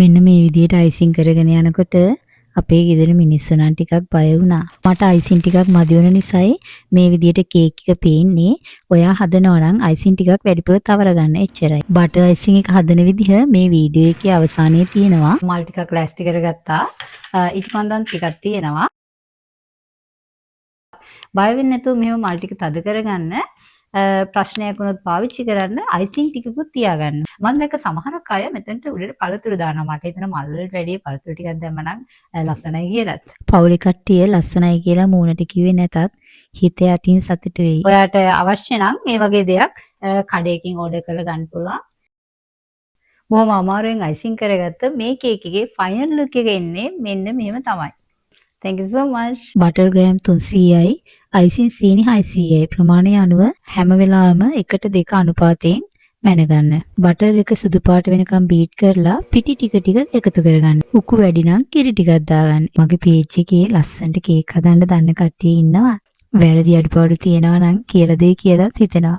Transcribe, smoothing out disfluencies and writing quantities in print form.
මෙන්න මේ විදිහට අයිසිං කරගෙන යනකොට අපේ ගෙදර මිනිස්සු නම් ටිකක් බය වුණා. මට අයිසිං ටිකක් මදි වුණ නිසායි මේ විදිහට කේක් එක පේන්නේ. ඔයා හදනවා නම් අයිසිං ටිකක් වැඩිපුර තවර ගන්න එච්චරයි. බටර් අයිසිං එක හදන විදිහ මේ වීඩියෝ එකේ අවසානයේ තියෙනවා. මල් ටිකක් ලෑස්ති කරගත්තා. ඉටිපන්දම් ටිකක් තියෙනවා. බය වෙන්නේ නැතුව මෙහෙම මල් ටික තද කරගන්න. ප්‍රශ්නයක් වුණොත් පාවිච්චි කරන්න අයිසිං ටිකකුත් තියාගන්න. මම දැක්ක සමහරක් අය මෙතනට උඩට පළතුරු දානවා. මට හිතෙන මල් වලට වැඩිය පළතුරු ටිකක් දැම්මනම් ලස්සනයි කියලාත්. පවුලේ කට්ටිය ලස්සනයි කියලා මූණට කිව්වේ නැතත් හිත යටින් සතුටු වෙයි. ඔයාට අවශ්‍ය නම් මේ වගේ දෙයක් කඩේකින් ඕඩර් කරලා ගන්න පුළුවන්. බොහොම අමාරුවෙන් අයිසිං කරගත්ත මේ කේක් එකේ ෆයිනල් ලුක් එක එන්නේ මෙන්න මෙහෙම තමයි. Thank you so much. Butter grams 300යි අයිසිං සීනි 600යි ප්‍රමාණය අනුව හැම වෙලාවෙම 1:2 අනුපාතයෙන් මැනගන්න. බටර් එක සුදු පාට වෙනකම් බීට් කරලා පිටි ටික ටික එකතු කරගන්න. උකු වැඩි නම් කිරි ටිකක් දාගන්න. මගේ පේජ් එකේ ලස්සනට කේක් හදන්න දන්න කට්ටිය ඉන්නවා. වැරදි අඩුපාඩු තියෙනවා නම් කියලා දෙයි කියලා හිතෙනවා.